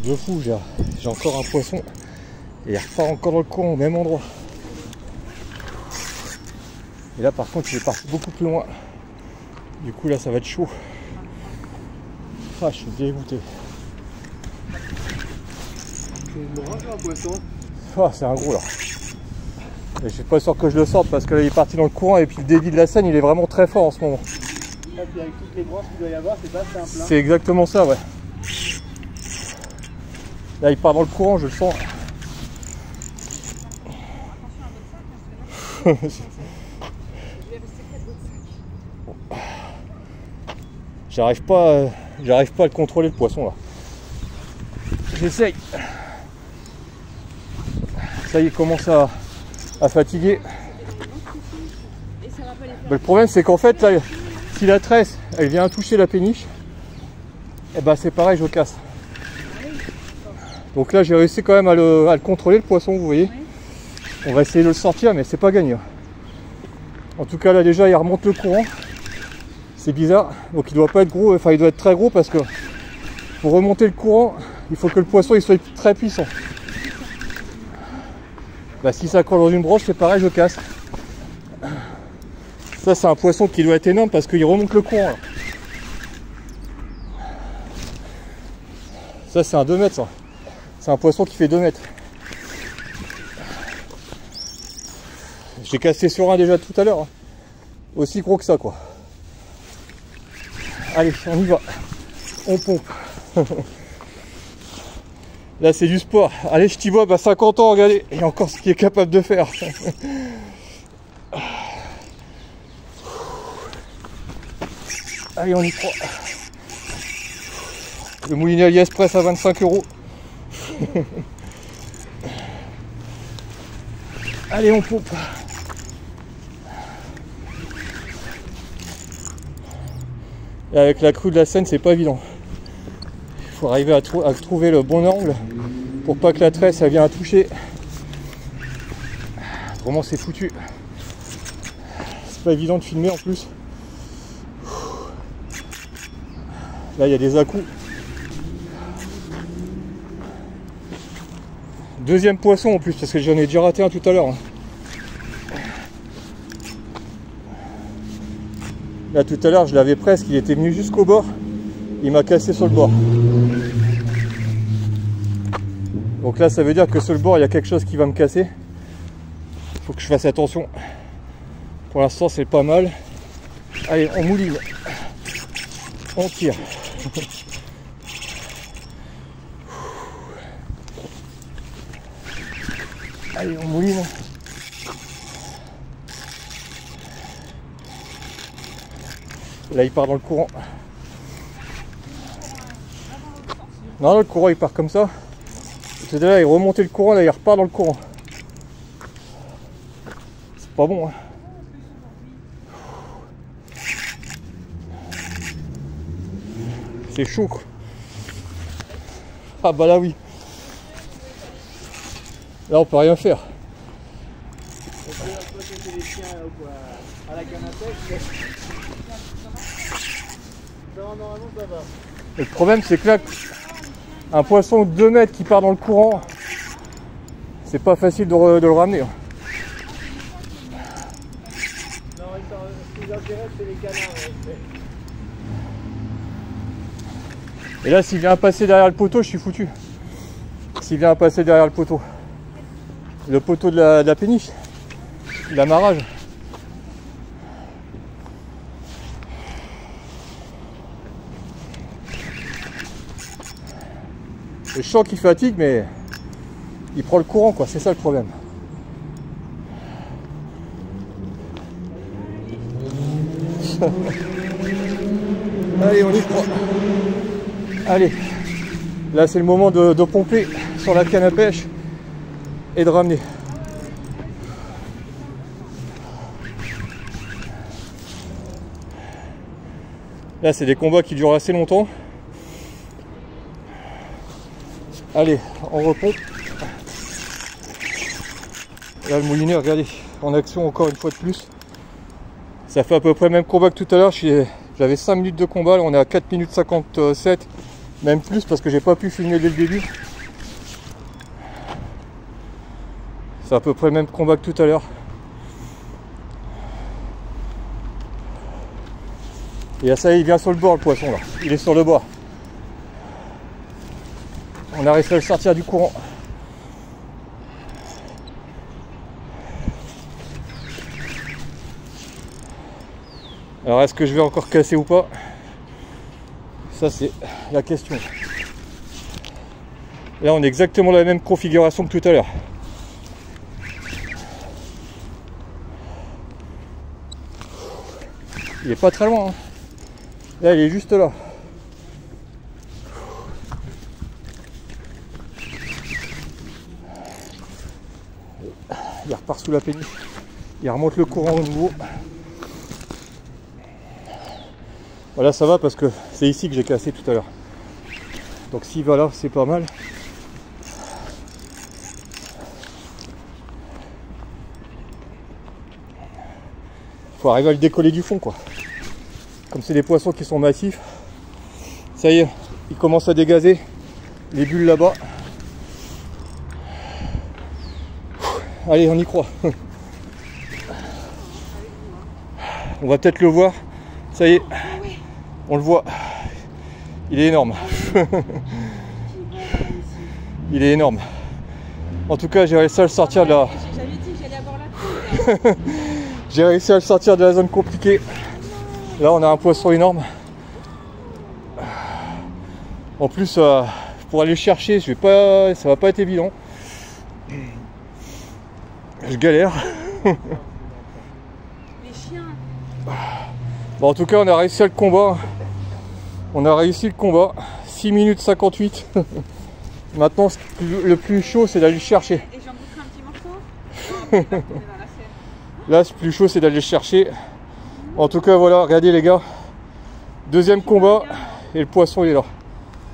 de fou, j'ai encore un poisson et il repart encore dans le courant au même endroit. Et là par contre il est parti beaucoup plus loin. Du coup là ça va être chaud. Ah, je suis dégoûté. Un poisson. Ah, c'est un gros là. Et je suis pas sûr que je le sorte parce que là il est parti dans le courant et puis le débit de la Seine il est vraiment très fort en ce moment. Là, puis avec toutes les branches qu'il doit y avoir, c'est pas simple. Hein. C'est exactement ça, ouais. Là il part dans le courant, je le sens. J'arrive pas à le contrôler le poisson là. J'essaye. Ça y est, il commence à fatiguer. Le problème c'est qu'en fait là, si la tresse elle vient toucher la péniche, et ben c'est pareil, je casse. Donc là j'ai réussi quand même à le contrôler le poisson, vous voyez. On va essayer de le sortir mais c'est pas gagné. En tout cas là déjà il remonte le courant. C'est bizarre, donc il doit pas être gros, enfin il doit être très gros parce que pour remonter le courant, il faut que le poisson il soit très puissant. Bah, si ça colle dans une branche, c'est pareil, je casse. Ça c'est un poisson qui doit être énorme parce qu'il remonte le courant là. Ça c'est un 2 mètres ça. C'est un poisson qui fait 2 mètres. J'ai cassé sur un déjà tout à l'heure. Hein. Aussi gros que ça quoi. Allez, on y va. On pompe. Là, c'est du sport. Allez, je t'y vois, bah 50 ans, regardez. Et encore ce qu'il est capable de faire. Allez, on y croit. Le moulinet AliExpress à 25 €. Allez, on pompe. Et avec la crue de la Seine, c'est pas évident. Il faut arriver à trouver le bon angle pour pas que la tresse elle vienne à toucher. Autrement c'est foutu. C'est pas évident de filmer en plus. Là il y a des à-coups. Deuxième poisson en plus parce que j'en ai déjà raté un tout à l'heure. Là tout à l'heure je l'avais presque, il était venu jusqu'au bord, il m'a cassé sur le bord. Donc là ça veut dire que sur le bord il y a quelque chose qui va me casser. Il faut que je fasse attention. Pour l'instant c'est pas mal. Allez on mouline. On tire. Allez on mouline. Là il part dans le courant. Non le courant il part comme ça. C'est là il remontait le courant, là il repart dans le courant. C'est pas bon hein. C'est chaud quoi. Ah bah là oui. Là on peut rien faire. À la canne à pêche. Normalement ça va. Et le problème c'est que là, un poisson de 2 mètres qui part dans le courant, c'est pas facile de le ramener. Hein. Non, ce qui nous intéresse c'est les canards. Et là s'il vient à passer derrière le poteau, je suis foutu. S'il vient à passer derrière le poteau de la péniche, l'amarrage. Je sens qu'il fatigue, mais il prend le courant, quoi. C'est ça le problème. Allez, on y croit. Allez, là c'est le moment de pomper sur la canne à pêche et de ramener. Là c'est des combats qui durent assez longtemps. Allez, on repompe. Là le moulinet, regardez, en action encore une fois de plus. Ça fait à peu près le même combat que tout à l'heure. J'avais 5 minutes de combat, là on est à 4 minutes 57. Même plus parce que j'ai pas pu filmer dès le début. C'est à peu près le même combat que tout à l'heure. Et là, ça y est, il vient sur le bord le poisson là. Il est sur le bord. On a réussi à le sortir du courant. Alors est-ce que je vais encore casser ou pas? Ça c'est la question. Là on est exactement dans la même configuration que tout à l'heure. Il est pas très loin hein. Là il est juste là. Il repart sous la péniche. Il remonte le courant au nouveau. Voilà, ça va parce que c'est ici que j'ai cassé tout à l'heure. Donc s'il va là, c'est pas mal. Faut arriver à le décoller du fond quoi. Comme c'est des poissons qui sont massifs. Ça y est, il commence à dégazer les bulles là-bas. Allez, on y croit. On va peut-être le voir. Ça y est, on le voit. Il est énorme. Il est énorme. En tout cas, j'ai réussi à le sortir de la... J'avais dit que j'allais avoir la couille. J'ai réussi à le sortir de la zone compliquée. Là, on a un poisson énorme. En plus, pour aller le chercher, ça va pas être évident. Je galère. Les chiens. Bon, en tout cas, on a réussi à le combat. On a réussi le combat. 6 minutes 58. Maintenant, le plus chaud, c'est d'aller le chercher. Et j'en goûterai un petit morceau. Non, mais il va tomber dans la scène. Là, ce plus chaud, c'est d'aller le chercher. En tout cas, voilà, regardez les gars. Deuxième combat. Et le poisson, il est là.